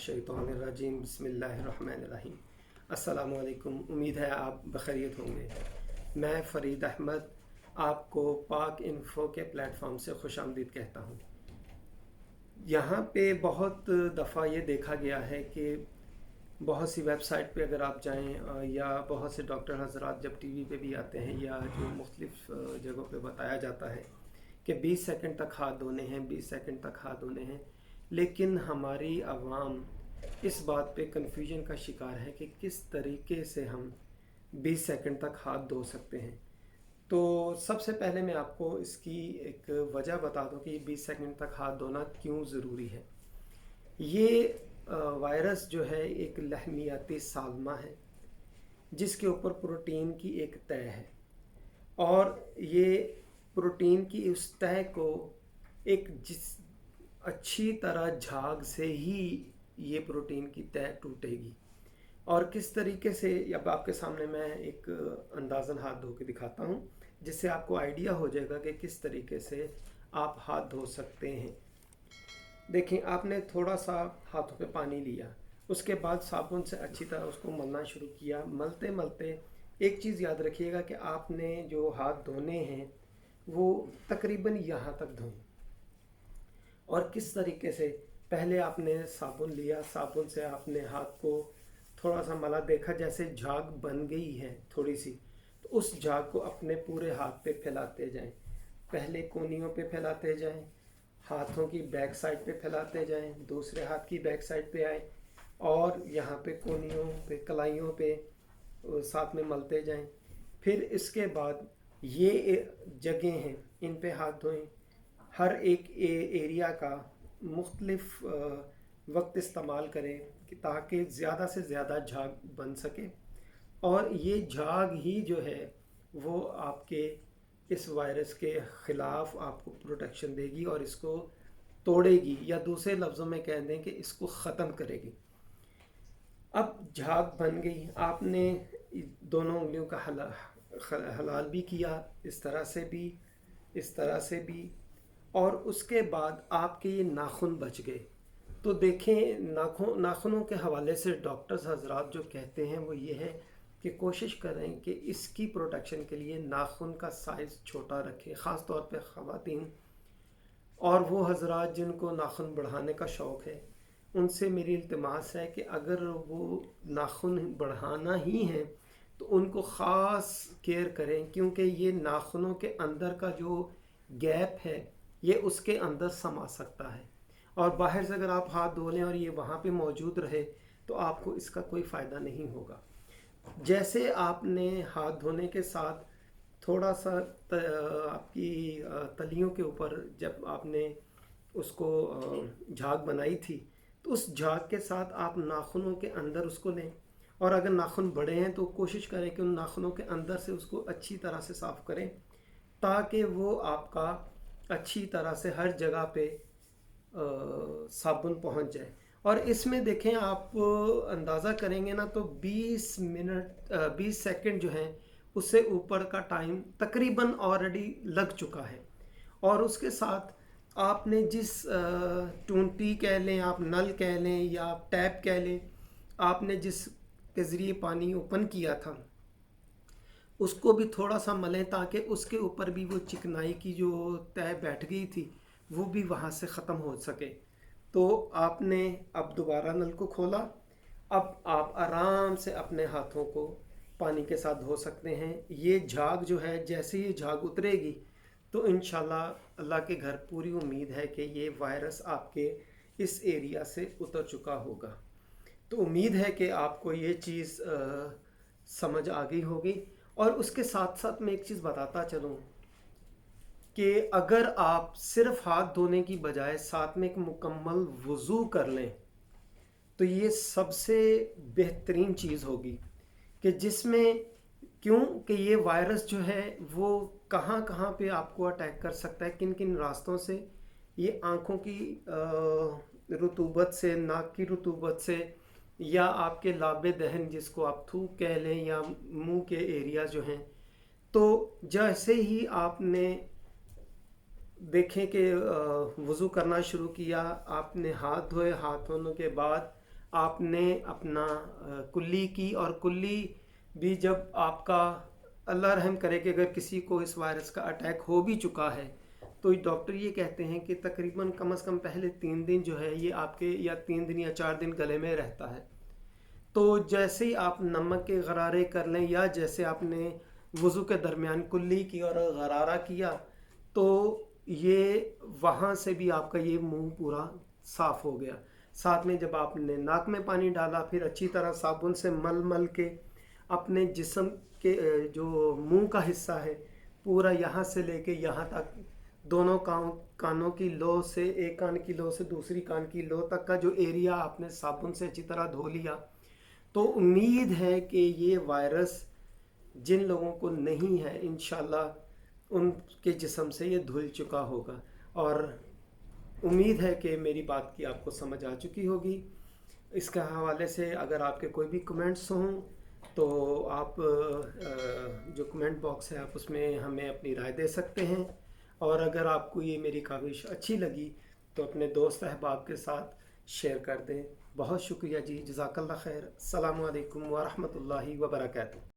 मिनश्शैतानिर्रजीम बिस्मिल्लाहिर्रहमानिर्रहीम। अस्सलामु अलैकुम। उम्मीद है आप बखैरियत होंगे। मैं फ़रीद अहमद आपको पाक इन्फो के प्लेटफॉर्म से खुशामदीद कहता हूँ। यहाँ पे बहुत दफ़ा ये देखा गया है कि बहुत सी वेबसाइट पे अगर आप जाएं या बहुत से डॉक्टर हजरात जब टीवी पे भी आते हैं या जो मुख्तलिफ जगहों पे बताया जाता है कि 20 सेकंड तक हाथ धोने हैं, 20 सेकंड तक हाथ धोने हैं, लेकिन हमारी आवाम इस बात पे कन्फ्यूजन का शिकार है कि किस तरीके से हम 20 सेकंड तक हाथ धो सकते हैं। तो सबसे पहले मैं आपको इसकी एक वजह बता दूं कि 20 सेकंड तक हाथ धोना क्यों ज़रूरी है। ये वायरस जो है एक लहमियाती सालमा है जिसके ऊपर प्रोटीन की एक तह है, और ये प्रोटीन की उस तह को एक अच्छी तरह झाग से ही ये प्रोटीन की तह टूटेगी। और किस तरीके से, अब आपके सामने मैं एक अंदाज़न हाथ धो के दिखाता हूँ जिससे आपको आइडिया हो जाएगा कि किस तरीके से आप हाथ धो सकते हैं। देखें, आपने थोड़ा सा हाथों पे पानी लिया, उसके बाद साबुन से अच्छी तरह उसको मलना शुरू किया। मलते मलते एक चीज़ याद रखिएगा कि आपने जो हाथ धोने हैं वो तकरीबन यहाँ तक धोएं। और किस तरीके से, पहले आपने साबुन लिया, साबुन से आपने हाथ को थोड़ा सा मला, देखा जैसे झाग बन गई है थोड़ी सी, तो उस झाग को अपने पूरे हाथ पे फैलाते जाएं। पहले कोनियों पे फैलाते जाएं, हाथों की बैक साइड पे फैलाते जाएं, दूसरे हाथ की बैक साइड पे आए और यहाँ पे कोनियों पे, कलाइयों पे साथ में मलते जाएं। फिर इसके बाद ये जगह हैं, इन पे हाथ धोएं। हर एक एरिया का मुख्तलिफ वक्त इस्तेमाल करें कि ताकि ज़्यादा से ज़्यादा झाग बन सके, और ये झाग ही जो है वो आपके इस वायरस के ख़िलाफ़ आपको प्रोटेक्शन देगी और इसको तोड़ेगी, या दूसरे लफ्ज़ों में कह दें कि इसको ख़त्म करेगी। अब झाग बन गई, आपने दोनों उंगलियों का हलाल भी किया, इस तरह से भी, इस तरह से भी, और उसके बाद आपके ये नाखून बच गए। तो देखें, नाखूनों के हवाले से डॉक्टर्स हजरात जो कहते हैं वो ये है कि कोशिश करें कि इसकी प्रोटेक्शन के लिए नाखून का साइज़ छोटा रखें, ख़ास तौर पे ख़वातीन और वो हजरात जिनको नाखून बढ़ाने का शौक़ है। उनसे मेरी इल्तिमास है कि अगर वो नाखून बढ़ाना ही है तो उनको ख़ास केयर करें, क्योंकि ये नाखूनों के अंदर का जो गैप है ये उसके अंदर समा सकता है, और बाहर से अगर आप हाथ धो लें और ये वहाँ पे मौजूद रहे तो आपको इसका कोई फ़ायदा नहीं होगा। जैसे आपने हाथ धोने के साथ थोड़ा सा आपकी तलियों के ऊपर जब आपने उसको झाग बनाई थी, तो उस झाग के साथ आप नाखूनों के अंदर उसको लें, और अगर नाखून बड़े हैं तो कोशिश करें कि उन नाखूनों के अंदर से उसको अच्छी तरह से साफ़ करें ताकि वो आपका अच्छी तरह से हर जगह पे साबुन पहुंच जाए। और इसमें देखें, आप अंदाज़ा करेंगे ना तो 20 सेकंड जो हैं उससे ऊपर का टाइम तकरीबन ऑलरेडी लग चुका है। और उसके साथ आपने जिस टूंटी कह लें, आप नल कह लें या आप टैप कह लें, आपने जिस के ज़रिए पानी ओपन किया था उसको भी थोड़ा सा मलें ताकि उसके ऊपर भी वो चिकनाई की जो तह बैठ गई थी वो भी वहाँ से ख़त्म हो सके। तो आपने अब दोबारा नल को खोला, अब आप आराम से अपने हाथों को पानी के साथ धो सकते हैं। ये झाग जो है, जैसे ही झाग उतरेगी तो इंशाल्लाह अल्लाह के घर पूरी उम्मीद है कि ये वायरस आपके इस एरिया से उतर चुका होगा। तो उम्मीद है कि आपको ये चीज़ समझ आ गई होगी। और उसके साथ साथ मैं एक चीज़ बताता चलूँ कि अगर आप सिर्फ हाथ धोने की बजाय साथ में एक मुकम्मल वज़ू कर लें तो ये सबसे बेहतरीन चीज़ होगी, कि जिसमें, क्यों कि ये वायरस जो है वो कहाँ कहाँ पे आपको अटैक कर सकता है, किन किन रास्तों से। ये आँखों की रुतूबत से, नाक की रुतूबत से, या आपके लाबे दहन जिसको आप थूक कह लें, या मुंह के एरिया जो हैं। तो जैसे ही आपने देखें कि वज़ू करना शुरू किया, आपने हाथ धोए, हाथ धोने के बाद आपने अपना कुल्ली की, और कुल्ली भी जब आपका अल्लाह रहम करे कि अगर किसी को इस वायरस का अटैक हो भी चुका है, तो डॉक्टर ये कहते हैं कि तकरीबन कम से कम पहले 3 दिन जो है ये आपके, या 3 दिन या 4 दिन गले में रहता है। तो जैसे ही आप नमक के गरारे कर लें, या जैसे आपने वज़ू के दरमियान कुल्ली की और गरारा किया, तो ये वहाँ से भी आपका ये मुंह पूरा साफ़ हो गया। साथ में जब आपने नाक में पानी डाला, फिर अच्छी तरह साबुन से मल मल के अपने जिस्म के जो मुंह का हिस्सा है पूरा, यहाँ से लेके यहाँ तक, दोनों कानों की लो से, एक कान की लो से दूसरी कान की लो तक का जो एरिया आपने साबुन से अच्छी तरह धो लिया, तो उम्मीद है कि ये वायरस जिन लोगों को नहीं है इंशाल्लाह उनके जिस्म से ये धुल चुका होगा। और उम्मीद है कि मेरी बात की आपको समझ आ चुकी होगी। इसके हवाले से अगर आपके कोई भी कमेंट्स हों तो आप जो कमेंट बॉक्स है आप उसमें हमें अपनी राय दे सकते हैं। और अगर आपको ये मेरी काविश अच्छी लगी तो अपने दोस्त अहबाब के साथ शेयर कर दें। बहुत शुक्रिया जी, जज़ाकल्लाह खैर। अस्सलामु अलैकुम व रहमतुल्लाहि व बरकातहू।